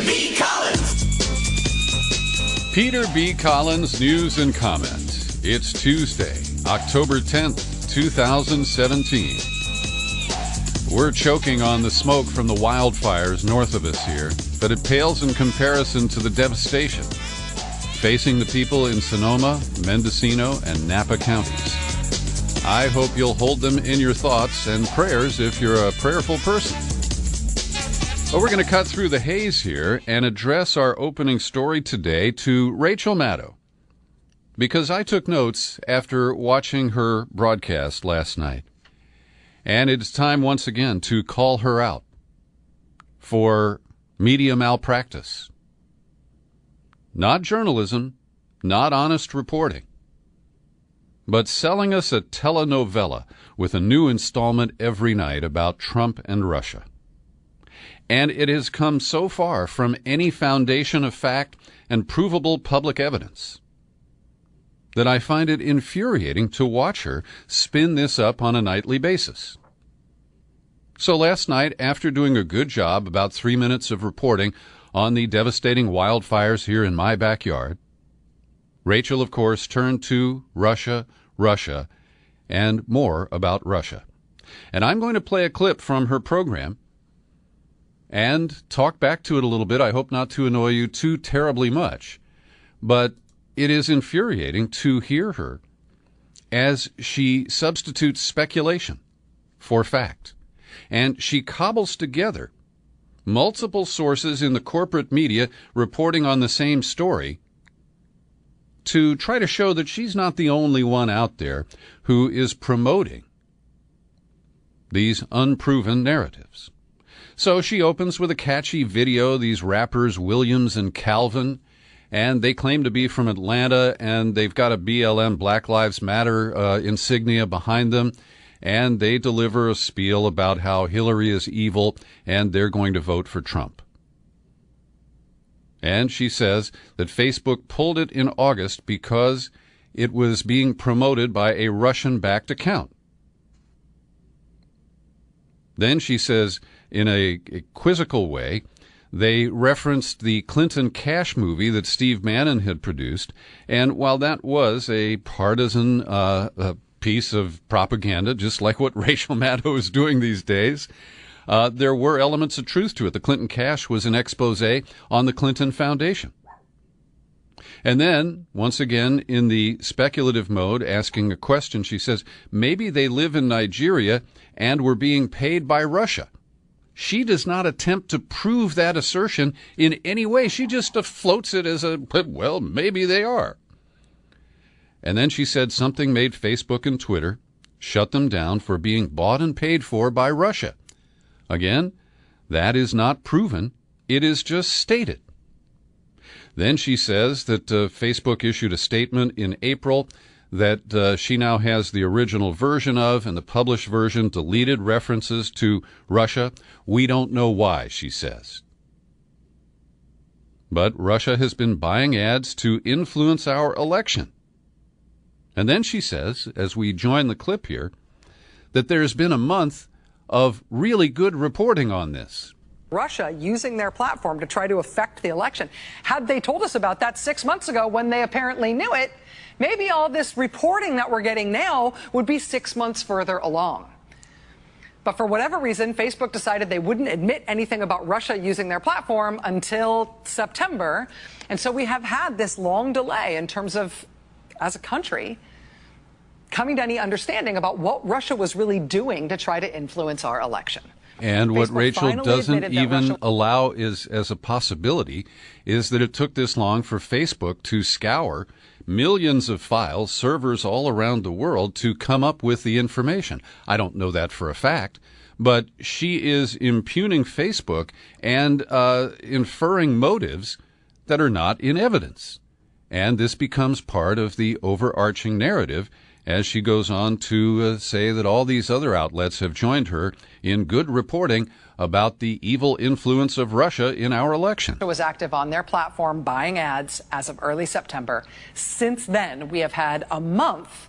B. Collins. Peter B. Collins News and Comment. It's Tuesday, October 10th, 2017. We're choking on the smoke from the wildfires north of us here, but it pales in comparison to the devastation facing the people in Sonoma, Mendocino, and Napa counties. I hope you'll hold them in your thoughts and prayers if you're a prayerful person. Well, we're going to cut through the haze here and address our opening story today to Rachel Maddow, because I took notes after watching her broadcast last night. And it's time once again to call her out for media malpractice. Not journalism, not honest reporting, but selling us a telenovela with a new installment every night about Trump and Russia. And it has come so far from any foundation of fact and provable public evidence that I find it infuriating to watch her spin this up on a nightly basis. So last night, after doing a good job, about 3 minutes of reporting on the devastating wildfires here in my backyard, Rachel, of course, turned to Russia, and more about Russia. And I'm going to play a clip from her program and talk back to it a little bit. I hope not to annoy you too terribly much, but it is infuriating to hear her as she substitutes speculation for fact. And she cobbles together multiple sources in the corporate media reporting on the same story to try to show that she's not the only one out there who is promoting these unproven narratives. So she opens with a catchy video, these rappers Williams and Calvin, and they claim to be from Atlanta, and they've got a BLM, Black Lives Matter insignia behind them. And they deliver a spiel about how Hillary is evil and they're going to vote for Trump. And she says that Facebook pulled it in August because it was being promoted by a Russian-backed account. Then she says, in a quizzical way, they referenced the Clinton Cash movie that Steve Bannon had produced, and while that was a partisan piece of propaganda, just like what Rachel Maddow is doing these days, there were elements of truth to it. The Clinton Cash was an expose on the Clinton Foundation. And then, once again, in the speculative mode, asking a question, she says, maybe they live in Nigeria and were being paid by Russia. She does not attempt to prove that assertion in any way. She just floats it as well, maybe they are. And then she said something made Facebook and Twitter shut them down for being bought and paid for by Russia. Again, that is not proven. It is just stated. Then she says that Facebook issued a statement in April that she now has the original version of, and the published version deleted references to Russia. We don't know why, she says. But Russia has been buying ads to influence our election. And then she says, as we join the clip here, that there's been a month of really good reporting on this. Russia using their platform to try to affect the election. Had they told us about that 6 months ago when they apparently knew it, maybe all this reporting that we're getting now would be 6 months further along. But for whatever reason, Facebook decided they wouldn't admit anything about Russia using their platform until September. And so we have had this long delay in terms of, as a country, coming to any understanding about what Russia was really doing to try to influence our election. And what Rachel doesn't even allow is as a possibility is that it took this long for Facebook to scour millions of files, servers all around the world to come up with the information. I don't know that for a fact, but she is impugning Facebook and inferring motives that are not in evidence. And this becomes part of the overarching narrative as she goes on to say that all these other outlets have joined her in good reporting about the evil influence of Russia in our election. It was active on their platform buying ads as of early September. Since then, we have had a month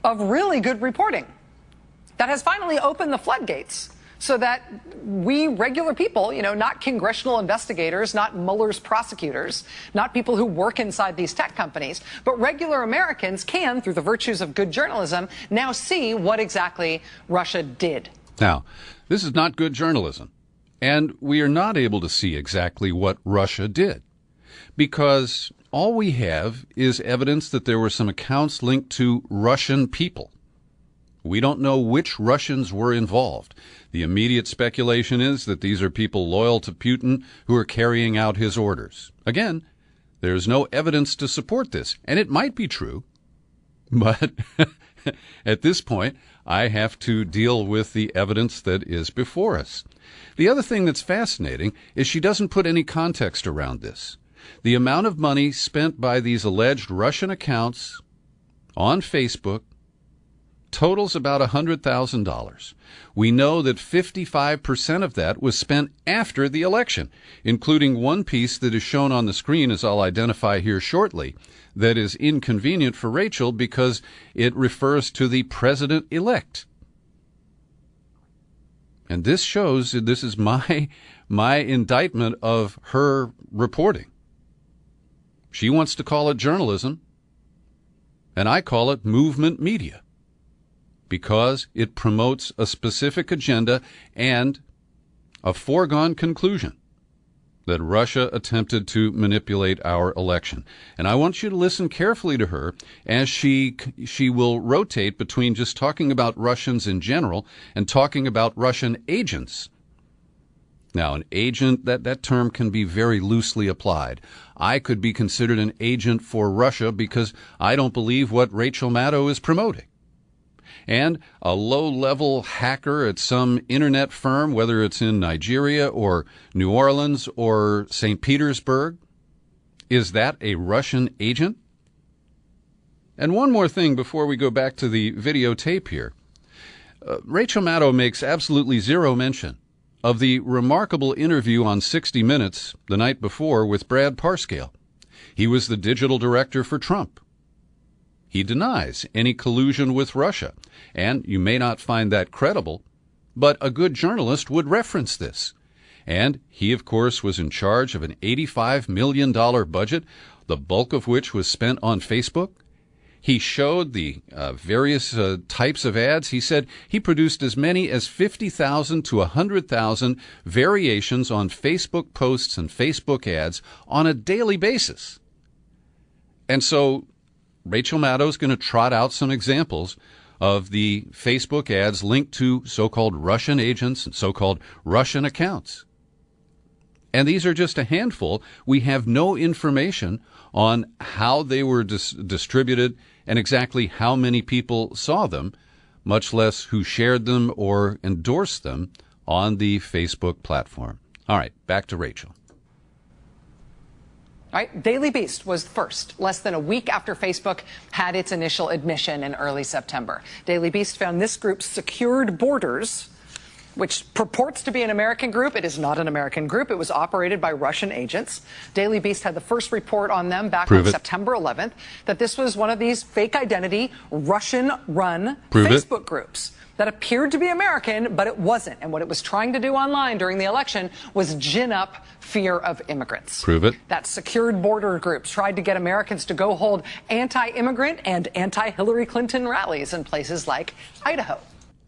of really good reporting that has finally opened the floodgates so that we regular people, not congressional investigators, not Mueller's prosecutors, not people who work inside these tech companies, but regular Americans can, through the virtues of good journalism, now see what exactly Russia did. Now, this is not good journalism, and we are not able to see exactly what Russia did, because all we have is evidence that there were some accounts linked to Russian people. We don't know which Russians were involved. The immediate speculation is that these are people loyal to Putin who are carrying out his orders. Again, there's no evidence to support this, and it might be true, but at this point, I have to deal with the evidence that is before us. The other thing that's fascinating is she doesn't put any context around this. The amount of money spent by these alleged Russian accounts on Facebook totals about $100,000. We know that 55% of that was spent after the election, including one piece that is shown on the screen, as I'll identify here shortly, that is inconvenient for Rachel because it refers to the president-elect. And this shows, this is my indictment of her reporting. She wants to call it journalism, and I call it movement media, because it promotes a specific agenda and a foregone conclusion that Russia attempted to manipulate our election. And I want you to listen carefully to her as she will rotate between just talking about Russians in general and talking about Russian agents. Now, an agent, that term can be very loosely applied. I could be considered an agent for Russia because I don't believe what Rachel Maddow is promoting. And a low-level hacker at some internet firm, whether it's in Nigeria or New Orleans or St. Petersburg, is that a Russian agent? And one more thing before we go back to the videotape here. Rachel Maddow makes absolutely zero mention of the remarkable interview on 60 Minutes the night before with Brad Parscale. He was the digital director for Trump. He denies any collusion with Russia, and you may not find that credible, but a good journalist would reference this. And he, of course, was in charge of an $85 million budget, the bulk of which was spent on Facebook. He showed the various types of ads. He said he produced as many as 50,000 to 100,000 variations on Facebook posts and Facebook ads on a daily basis. And so Rachel Maddow is going to trot out some examples of the Facebook ads linked to so-called Russian agents and so-called Russian accounts. And these are just a handful. We have no information on how they were distributed and exactly how many people saw them, much less who shared them or endorsed them on the Facebook platform. All right, back to Rachel. All right, Daily Beast was first, less than a week after Facebook had its initial admission in early September. Daily Beast found this group, Secured Borders, which purports to be an American group. It is not an American group. It was operated by Russian agents. Daily Beast had the first report on them back on September 11th, that this was one of these fake identity, Russian-run Facebook groups that appeared to be American, but it wasn't. And what it was trying to do online during the election was gin up fear of immigrants. Prove it. That Secured Border groups tried to get Americans to go hold anti-immigrant and anti-Hillary Clinton rallies in places like Idaho.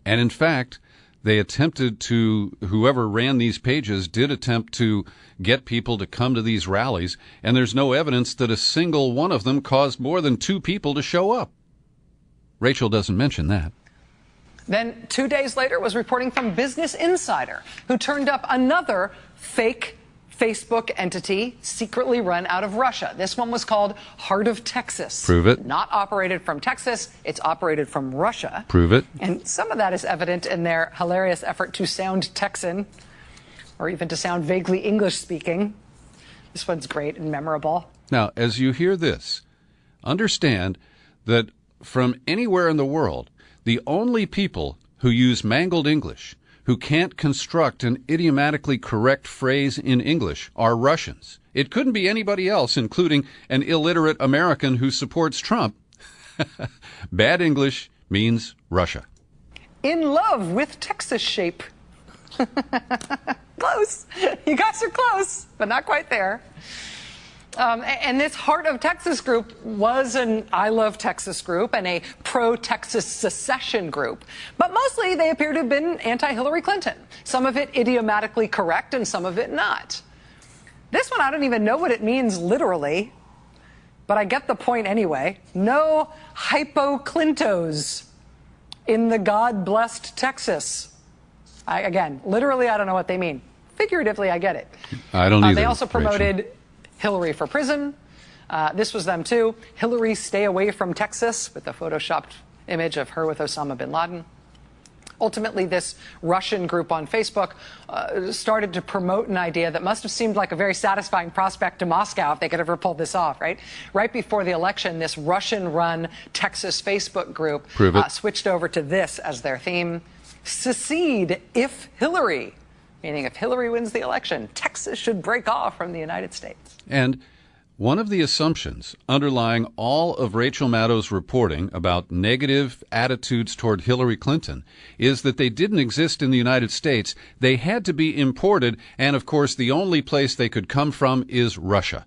And in fact, they attempted to, whoever ran these pages did attempt to get people to come to these rallies, and there's no evidence that a single one of them caused more than 2 people to show up. Rachel doesn't mention that. Then 2 days later, it was reporting from Business Insider, who turned up another fake Facebook entity secretly run out of Russia. This one was called Heart of Texas. Prove it. Not operated from Texas. It's operated from Russia. Prove it. And some of that is evident in their hilarious effort to sound Texan, or even to sound vaguely English speaking. This one's great and memorable. Now, as you hear this, understand that from anywhere in the world, the only people who use mangled English, who can't construct an idiomatically correct phrase in English, are Russians. It couldn't be anybody else, including an illiterate American who supports Trump. Bad English means Russia. In love with Texas shape. Close. You guys are close, but not quite there. And this Heart of Texas group was an I Love Texas group and a pro-Texas secession group. But mostly they appear to have been anti-Hillary Clinton. Some of it idiomatically correct and some of it not. This one, I don't even know what it means literally, but I get the point anyway. No hypoclintos in the God-blessed Texas. Again, literally, I don't know what they mean. Figuratively, I get it. I don't either. They also promoted Rachel. Hillary for prison. This was them, too. Hillary, stay away from Texas, with a photoshopped image of her with Osama bin Laden. Ultimately, this Russian group on Facebook started to promote an idea that must have seemed like a very satisfying prospect to Moscow if they could ever pull this off, right? Right before the election, this Russian-run Texas Facebook group switched over to this as their theme: secede if Hillary, meaning if Hillary wins the election, Texas should break off from the United States. And one of the assumptions underlying all of Rachel Maddow's reporting about negative attitudes toward Hillary Clinton is that they didn't exist in the United States. They had to be imported, and of course the only place they could come from is Russia.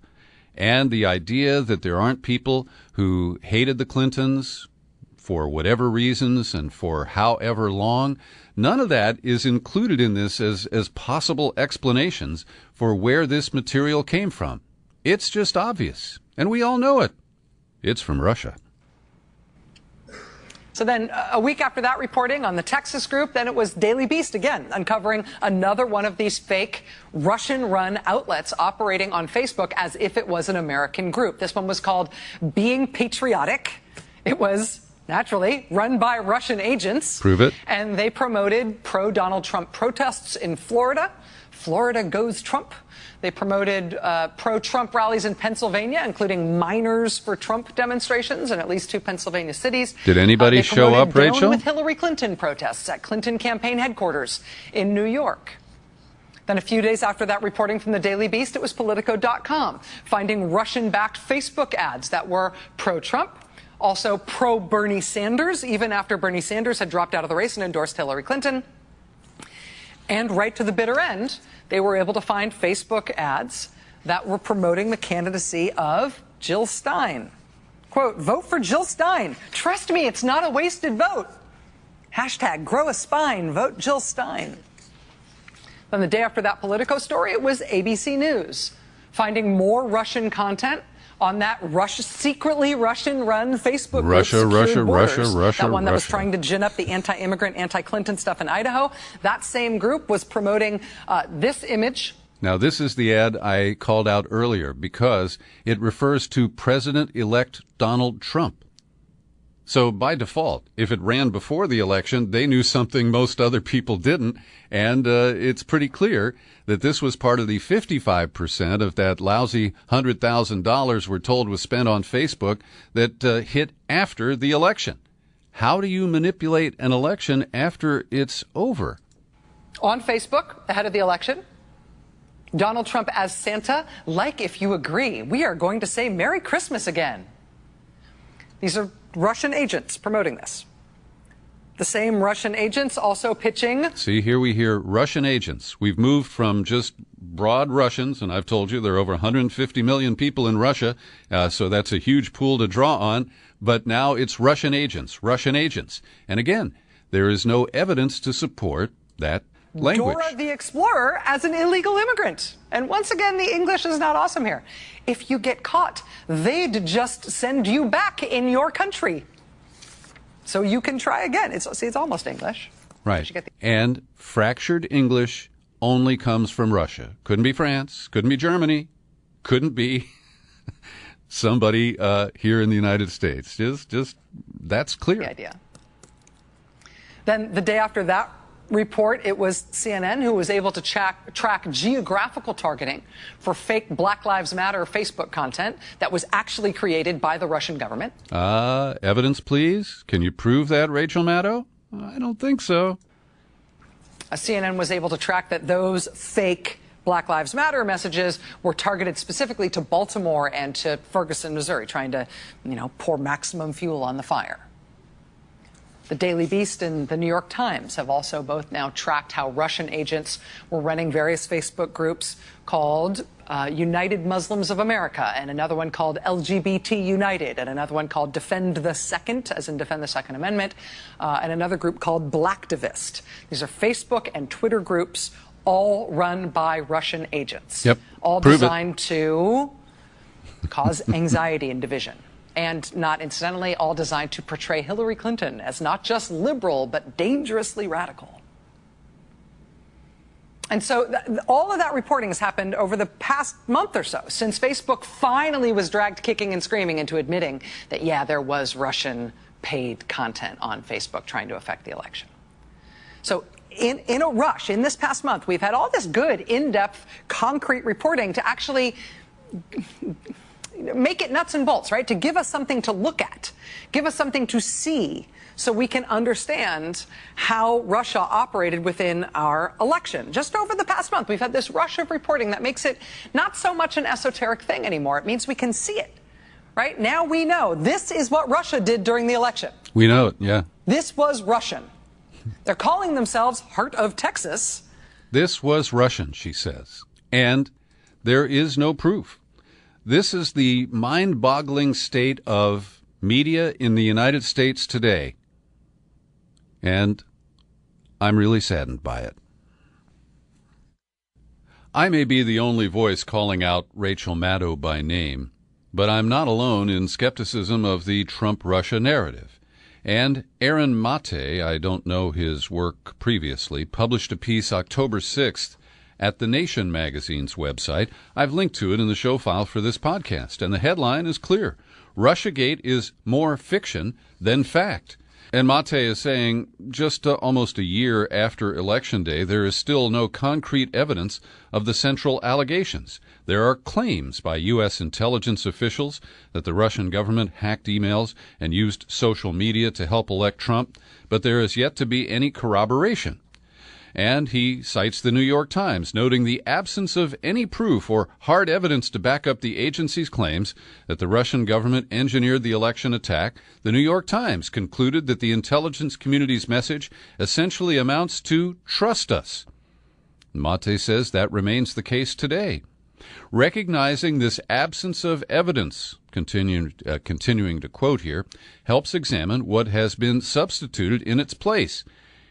And the idea that there aren't people who hated the Clintons for whatever reasons and for however long, none of that is included in this as possible explanations for where this material came from. It's just obvious, and we all know it. It's from Russia. So then a week after that reporting on the Texas group, then it was Daily Beast again, uncovering another one of these fake Russian-run outlets operating on Facebook as if it was an American group. This one was called Being Patriotic. It was naturally run by Russian agents. Prove it. And they promoted pro-Donald Trump protests in Florida. Florida goes Trump. They promoted pro-Trump rallies in Pennsylvania, including miners for Trump demonstrations in at least 2 Pennsylvania cities. Did anybody show up, Rachel? Down with Hillary Clinton protests at Clinton campaign headquarters in New York. Then a few days after that reporting from the Daily Beast, it was Politico.com finding Russian-backed Facebook ads that were pro-Trump, also pro-Bernie Sanders, even after Bernie Sanders had dropped out of the race and endorsed Hillary Clinton. And right to the bitter end, they were able to find Facebook ads that were promoting the candidacy of Jill Stein. Quote, vote for Jill Stein. Trust me, it's not a wasted vote. Hashtag grow a spine, vote Jill Stein. Then the day after that Politico story, it was ABC News, finding more Russian content on that secretly Russian-run Facebook group, Russia, that one that was trying to gin up the anti-immigrant, anti-Clinton stuff in Idaho. That same group was promoting this image. Now, this is the ad I called out earlier because it refers to President-elect Donald Trump. So by default, if it ran before the election, they knew something most other people didn't, and it's pretty clear that this was part of the 55% of that lousy $100,000 we're told was spent on Facebook that hit after the election. How do you manipulate an election after it's over? On Facebook, ahead of the election, Donald Trump as Santa, like if you agree, we are going to say Merry Christmas again. These are Russian agents promoting this. The same Russian agents also pitching. See, here we hear Russian agents. We've moved from just broad Russians, and I've told you there are over 150 million people in Russia, so that's a huge pool to draw on. But now it's Russian agents, Russian agents. And again, there is no evidence to support that language. Dora the Explorer as an illegal immigrant. And once again, the English is not awesome here. If you get caught, they'd just send you back in your country. So you can try again. It's almost English. Right. And fractured English only comes from Russia. Couldn't be France. Couldn't be Germany. Couldn't be somebody here in the United States. Just that's clear. The idea. Then the day after that report, it was CNN who was able to track geographical targeting for fake Black Lives Matter Facebook content that was actually created by the Russian government. Evidence, please. Can you prove that, Rachel Maddow? I don't think so. CNN was able to track that those fake Black Lives Matter messages were targeted specifically to Baltimore and to Ferguson, Missouri, trying to, pour maximum fuel on the fire. The Daily Beast and the New York Times have also both now tracked how Russian agents were running various Facebook groups called United Muslims of America, and another one called LGBT United, and another one called Defend the Second, as in Defend the Second Amendment, and another group called Blacktivist. These are Facebook and Twitter groups, all run by Russian agents. Yep. All designed to cause anxiety and division. And not incidentally, all designed to portray Hillary Clinton as not just liberal, but dangerously radical. And so all of that reporting has happened over the past month or so, since Facebook finally was dragged kicking and screaming into admitting that, yeah, there was Russian paid content on Facebook trying to affect the election. So in a rush, in this past month, we've had all this good, in-depth, concrete reporting to actually make it nuts and bolts, right? To give us something to look at, give us something to see so we can understand how Russia operated within our election. Just over the past month, we've had this rush of reporting that makes it not so much an esoteric thing anymore. It means we can see it, right? Now we know this is what Russia did during the election. We know it, yeah. This was Russian. They're calling themselves Heart of Texas. This was Russian, she says. And there is no proof. This is the mind-boggling state of media in the United States today. And I'm really saddened by it. I may be the only voice calling out Rachel Maddow by name, but I'm not alone in skepticism of the Trump-Russia narrative. And Aaron Mate, I don't know his work previously, published a piece October 6th at The Nation magazine's website. I've linked to it in the show file for this podcast, and the headline is clear. Russiagate is more fiction than fact. And Mate is saying just almost a year after Election Day, there is still no concrete evidence of the central allegations. There are claims by U.S. intelligence officials that the Russian government hacked emails and used social media to help elect Trump, but there is yet to be any corroboration. And he cites the New York Times, noting the absence of any proof or hard evidence to back up the agency's claims that the Russian government engineered the election attack. The New York Times concluded that the intelligence community's message essentially amounts to trust us. Mate says that remains the case today. Recognizing this absence of evidence, continuing to quote here, helps examine what has been substituted in its place.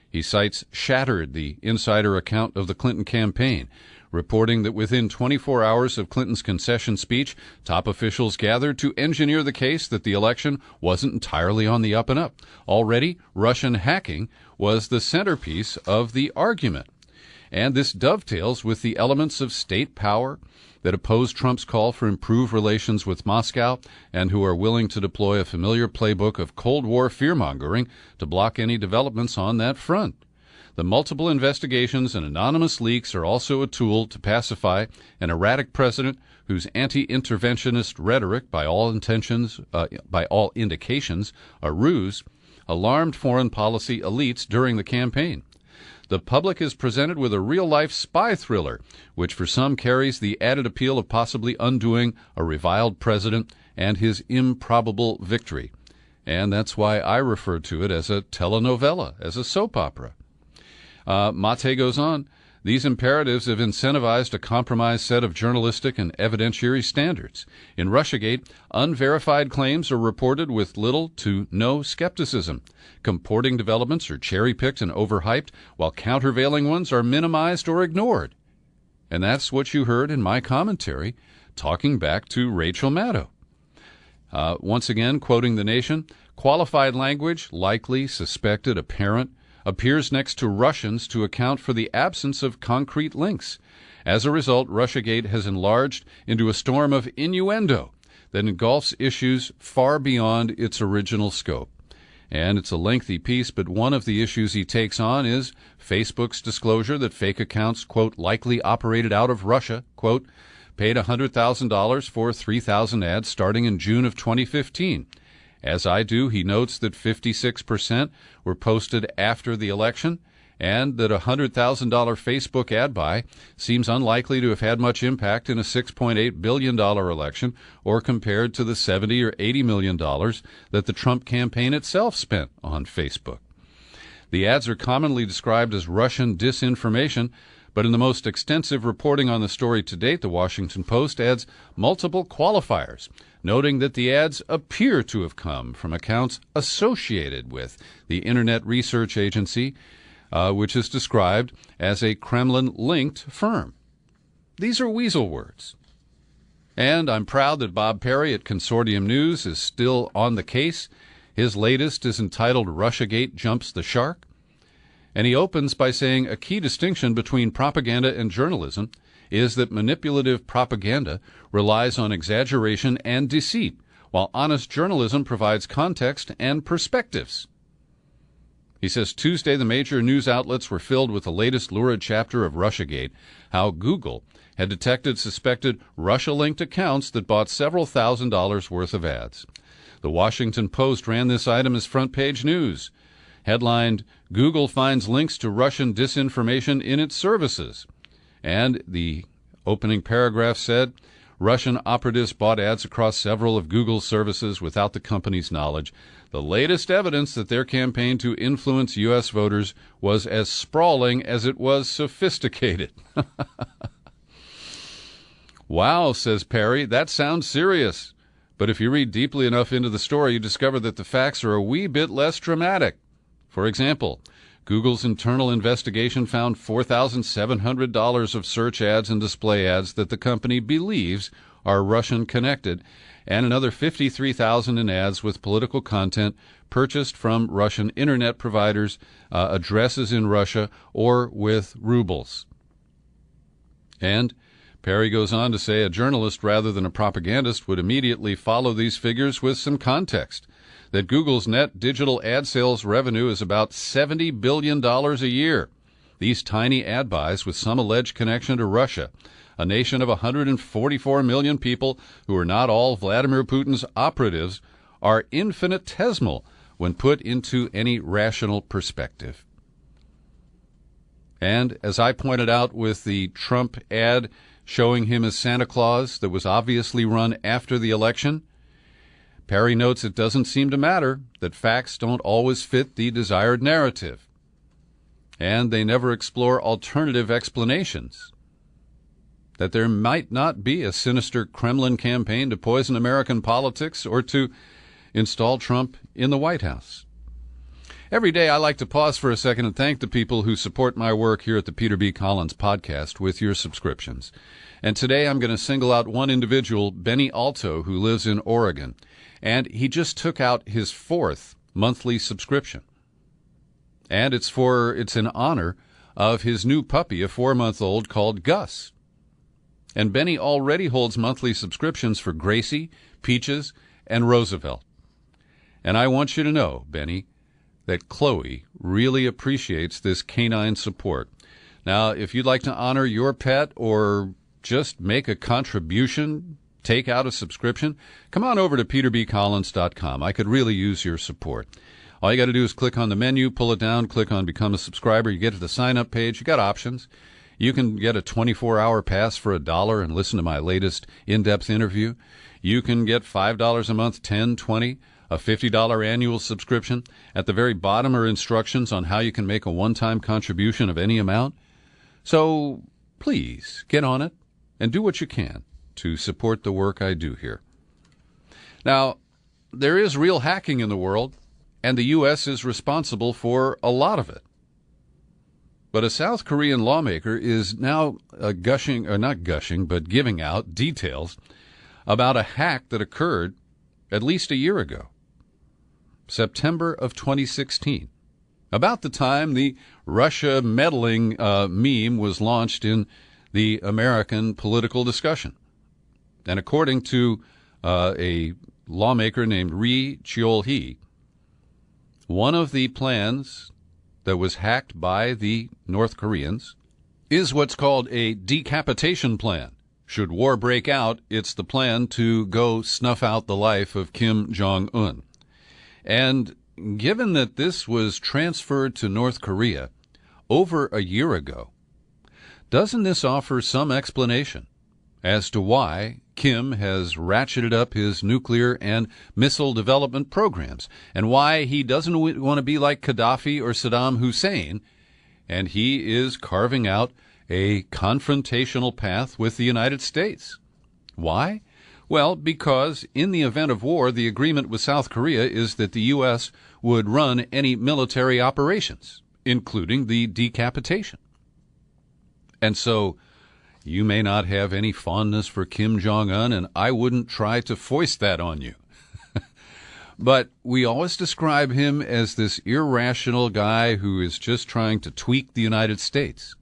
He cites Shattered, the insider account of the Clinton campaign, reporting that within 24 hours of Clinton's concession speech, top officials gathered to engineer the case that the election wasn't entirely on the up and up. Already, Russian hacking was the centerpiece of the argument. And this dovetails with the elements of state power that oppose Trump's call for improved relations with Moscow and who are willing to deploy a familiar playbook of Cold War fear-mongering to block any developments on that front. The multiple investigations and anonymous leaks are also a tool to pacify an erratic president whose anti-interventionist rhetoric, by all indications, a ruse, alarmed foreign policy elites during the campaign. The public is presented with a real-life spy thriller, which for some carries the added appeal of possibly undoing a reviled president and his improbable victory. And that's why I refer to it as a telenovela, as a soap opera. Mate goes on, these imperatives have incentivized a compromised set of journalistic and evidentiary standards. In Russiagate, unverified claims are reported with little to no skepticism. Comporting developments are cherry-picked and overhyped, while countervailing ones are minimized or ignored. And that's what you heard in my commentary, talking back to Rachel Maddow. Once again, quoting The Nation, qualified language, likely, suspected, apparent, appears next to Russians to account for the absence of concrete links. As a result, Russiagate has enlarged into a storm of innuendo that engulfs issues far beyond its original scope. And it's a lengthy piece, but one of the issues he takes on is Facebook's disclosure that fake accounts, quote, likely operated out of Russia, quote, paid $100,000 for 3,000 ads starting in June of 2015. As I do, he notes that 56% were posted after the election and that a $100,000 Facebook ad buy seems unlikely to have had much impact in a $6.8 billion election or compared to the $70 or $80 million that the Trump campaign itself spent on Facebook. The ads are commonly described as Russian disinformation, but in the most extensive reporting on the story to date, the Washington Post adds multiple qualifiers, noting that the ads appear to have come from accounts associated with the Internet Research Agency, which is described as a Kremlin-linked firm. These are weasel words. And I'm proud that Bob Perry at Consortium News is still on the case. His latest is entitled Russiagate Jumps the Shark. And he opens by saying a key distinction between propaganda and journalism is that manipulative propaganda relies on exaggeration and deceit, while honest journalism provides context and perspectives. He says Tuesday the major news outlets were filled with the latest lurid chapter of Russiagate, how Google had detected suspected Russia-linked accounts that bought several $1,000s worth of ads. The Washington Post ran this item as front-page news, headlined, Google finds links to Russian disinformation in its services. And the opening paragraph said, Russian operatives bought ads across several of Google's services without the company's knowledge. The latest evidence that their campaign to influence U.S. voters was as sprawling as it was sophisticated. Wow, says Perry, that sounds serious. But if you read deeply enough into the story, you discover that the facts are a wee bit less dramatic. For example, Google's internal investigation found $4,700 of search ads and display ads that the company believes are Russian-connected, and another $53,000 in ads with political content purchased from Russian internet providers, addresses in Russia, or with rubles. And Perry goes on to say a journalist rather than a propagandist would immediately follow these figures with some context, that Google's net digital ad sales revenue is about $70 billion a year. These tiny ad buys with some alleged connection to Russia, a nation of 144 million people who are not all Vladimir Putin's operatives, are infinitesimal when put into any rational perspective. And as I pointed out with the Trump ad showing him as Santa Claus that was obviously run after the election, Perry notes it doesn't seem to matter that facts don't always fit the desired narrative, and they never explore alternative explanations, that there might not be a sinister Kremlin campaign to poison American politics or to install Trump in the White House. Every day I like to pause for a second and thank the people who support my work here at the Peter B. Collins Podcast with your subscriptions. And today I'm going to single out one individual, Benny Alto, who lives in Oregon. And he just took out his 4th monthly subscription. And it's in honor of his new puppy, a 4-month-old called Gus. And Benny already holds monthly subscriptions for Gracie, Peaches, and Roosevelt. And I want you to know, Benny, that Chloe really appreciates this canine support. Now, if you'd like to honor your pet or just make a contribution, take out a subscription, come on over to peterbcollins.com. I could really use your support. All you got to do is click on the menu, pull it down, click on Become a Subscriber. You get to the sign-up page. You got options. You can get a 24-hour pass for $1 and listen to my latest in-depth interview. You can get $5 a month, $10, $20, a $50 annual subscription. At the very bottom are instructions on how you can make a one-time contribution of any amount. So please get on it and do what you can to support the work I do here. Now, there is real hacking in the world, and the U.S. is responsible for a lot of it. But a South Korean lawmaker is now giving out details about a hack that occurred at least a year ago, September of 2016, about the time the Russia meddling meme was launched in the American political discussion. And according to a lawmaker named Ri Cheol-hee, one of the plans that was hacked by the North Koreans is what's called a decapitation plan. Should war break out, it's the plan to go snuff out the life of Kim Jong-un. And given that this was transferred to North Korea over a year ago, doesn't this offer some explanation as to why Kim has ratcheted up his nuclear and missile development programs, and why he doesn't want to be like Gaddafi or Saddam Hussein, and he is carving out a confrontational path with the United States. Why? Well, because in the event of war, the agreement with South Korea is that the U.S. would run any military operations, including the decapitation. And so you may not have any fondness for Kim Jong-un, and I wouldn't try to foist that on you. But we always describe him as this irrational guy who is just trying to tweak the United States.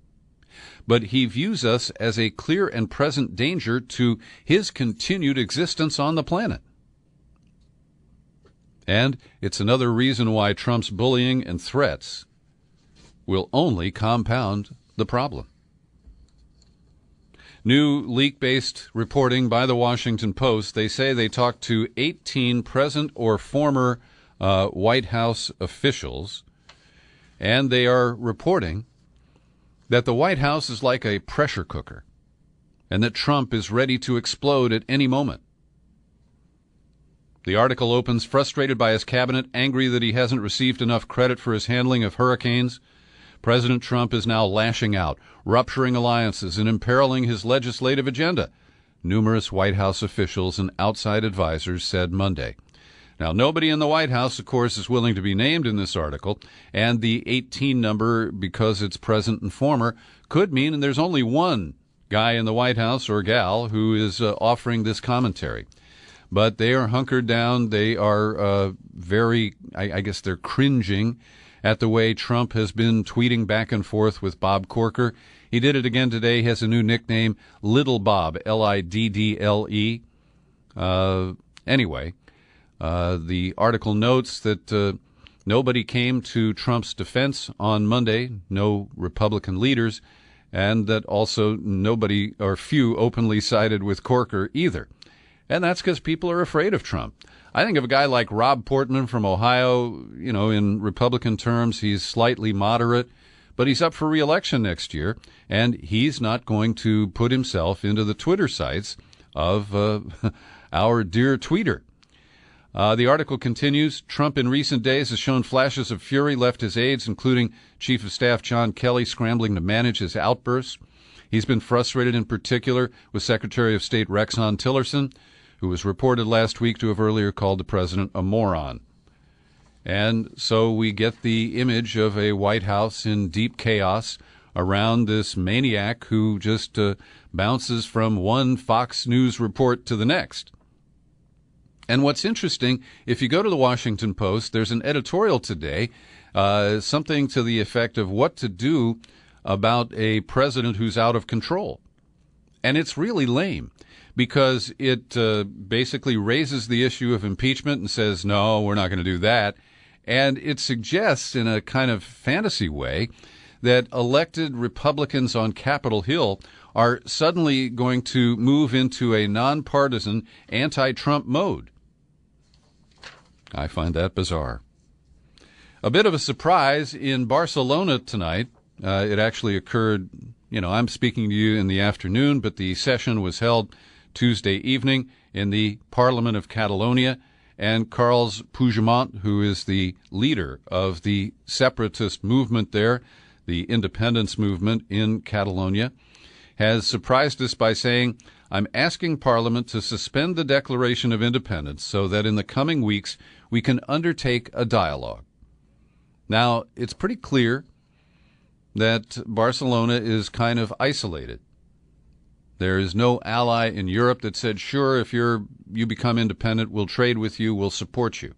But he views us as a clear and present danger to his continued existence on the planet. And it's another reason why Trump's bullying and threats will only compound the problem. New leak-based reporting by the Washington Post, they say they talked to 18 present or former White House officials, and they are reporting that the White House is like a pressure cooker and that Trump is ready to explode at any moment. The article opens, frustrated by his cabinet, angry that he hasn't received enough credit for his handling of hurricanes. President Trump is now lashing out, rupturing alliances and imperiling his legislative agenda, numerous White House officials and outside advisors said Monday. Now, nobody in the White House, of course, is willing to be named in this article, and the 18 number, because it's present and former, could mean there's only one guy in the White House or gal who is offering this commentary. But they are hunkered down. They are I guess they're cringing at the way Trump has been tweeting back and forth with Bob Corker. He did it again today. He has a new nickname, Little Bob, Liddle. Anyway, the article notes that nobody came to Trump's defense on Monday, no Republican leaders, and that also nobody or few openly sided with Corker either. And that's because people are afraid of Trump. I think of a guy like Rob Portman from Ohio, in Republican terms, he's slightly moderate, but he's up for re-election next year, and he's not going to put himself into the Twitter sites of our dear tweeter. The article continues, Trump in recent days has shown flashes of fury, left his aides, including Chief of Staff John Kelly, scrambling to manage his outbursts. He's been frustrated in particular with Secretary of State Rex Tillerson, who was reported last week to have earlier called the president a moron. And so we get the image of a White House in deep chaos around this maniac who just bounces from one Fox News report to the next. And what's interesting, if you go to the Washington Post, there's an editorial today, something to the effect of what to do about a president who's out of control. And it's really lame, because it basically raises the issue of impeachment and says, no, we're not going to do that. And it suggests in a kind of fantasy way that elected Republicans on Capitol Hill are suddenly going to move into a nonpartisan anti-Trump mode. I find that bizarre. A bit of a surprise in Barcelona tonight. It actually occurred, I'm speaking to you in the afternoon, but the session was held Tuesday evening in the Parliament of Catalonia, and Carles Puigdemont, who is the leader of the separatist movement there, the independence movement in Catalonia, has surprised us by saying, I'm asking Parliament to suspend the Declaration of Independence so that in the coming weeks we can undertake a dialogue. Now, it's pretty clear that Barcelona is kind of isolated. There is no ally in Europe that said, sure, if you become independent, we'll trade with you, we'll support you.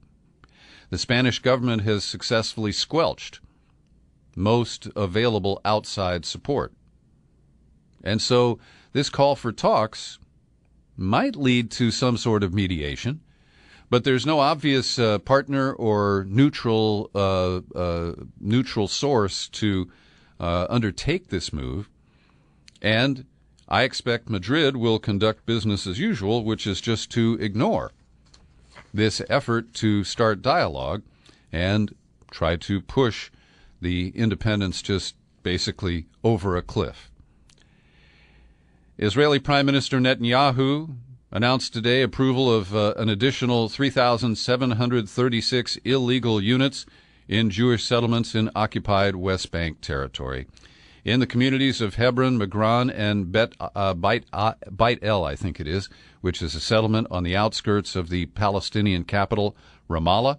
The Spanish government has successfully squelched most available outside support. And so this call for talks might lead to some sort of mediation, but there's no obvious partner or neutral source to undertake this move. And I expect Madrid will conduct business as usual, which is just to ignore this effort to start dialogue and try to push the independence just basically over a cliff. Israeli Prime Minister Netanyahu announced today approval of an additional 3,736 illegal units in Jewish settlements in occupied West Bank territory. In the communities of Hebron, Migron, and Beit El, I think it is, which is a settlement on the outskirts of the Palestinian capital, Ramallah.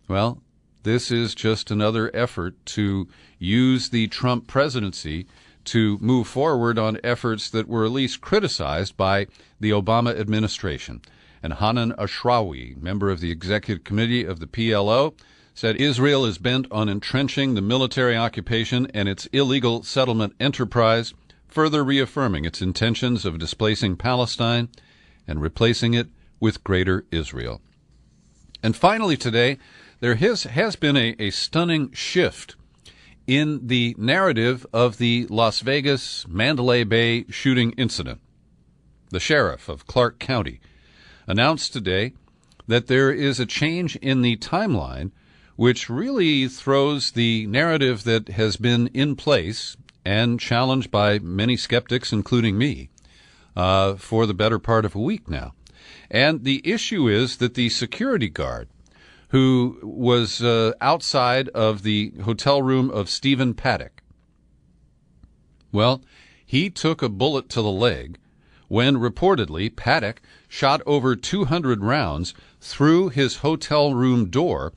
Well, this is just another effort to use the Trump presidency to move forward on efforts that were at least criticized by the Obama administration. And Hanan Ashrawi, member of the executive committee of the PLO, said Israel is bent on entrenching the military occupation and its illegal settlement enterprise, further reaffirming its intentions of displacing Palestine and replacing it with Greater Israel. And finally today, there has been a stunning shift in the narrative of the Las Vegas Mandalay Bay shooting incident. The sheriff of Clark County announced today that there is a change in the timeline which really throws the narrative that has been in place and challenged by many skeptics, including me, for the better part of a week now. And the issue is that the security guard who was outside of the hotel room of Stephen Paddock, well, he took a bullet to the leg when reportedly Paddock shot over 200 rounds through his hotel room door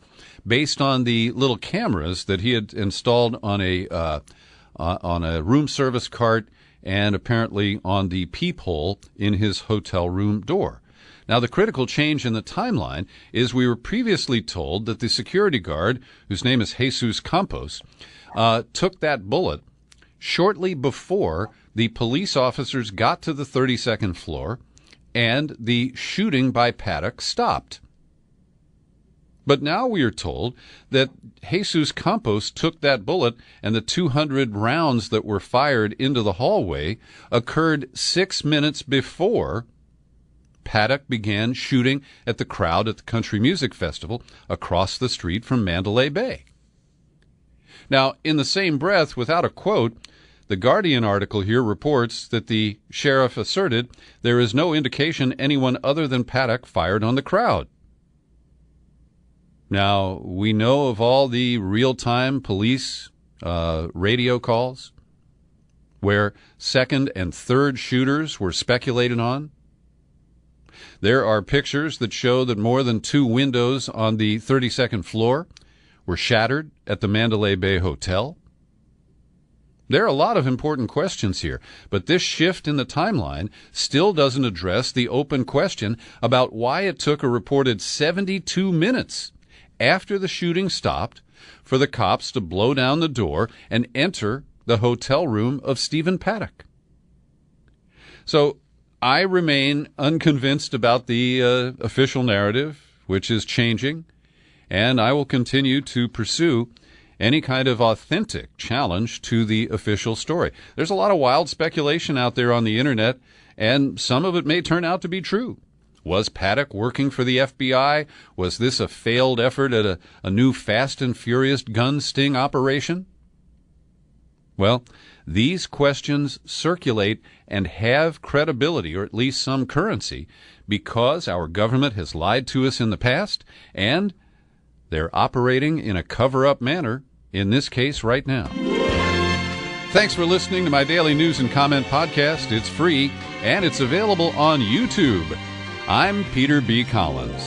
based on the little cameras that he had installed on a room service cart and apparently on the peephole in his hotel room door. Now, the critical change in the timeline is we were previously told that the security guard, whose name is Jesus Campos, took that bullet shortly before the police officers got to the 32nd floor and the shooting by Paddock stopped. But now we are told that Jesus Campos took that bullet and the 200 rounds that were fired into the hallway occurred 6 minutes before Paddock began shooting at the crowd at the Country Music Festival across the street from Mandalay Bay. Now, in the same breath, without a quote, the Guardian article here reports that the sheriff asserted there is no indication anyone other than Paddock fired on the crowd. Now, we know of all the real-time police radio calls where second and third shooters were speculated on. There are pictures that show that more than 2 windows on the 32nd floor were shattered at the Mandalay Bay Hotel. There are a lot of important questions here, but this shift in the timeline still doesn't address the open question about why it took a reported 72 minutes after the shooting stopped for the cops to blow down the door and enter the hotel room of Stephen Paddock. So I remain unconvinced about the official narrative, which is changing, and I will continue to pursue any kind of authentic challenge to the official story. There's a lot of wild speculation out there on the internet, and some of it may turn out to be true. Was Paddock working for the FBI? Was this a failed effort at a new Fast and Furious gun sting operation? Well, these questions circulate and have credibility, or at least some currency, because our government has lied to us in the past, and they're operating in a cover-up manner, in this case right now. Thanks for listening to my daily news and comment podcast. It's free, and it's available on YouTube. I'm Peter B. Collins.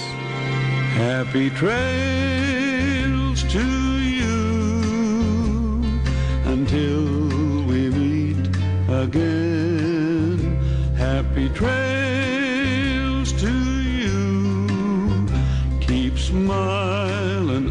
Happy trails to you until we meet again. Happy trails to you. Keep smiling.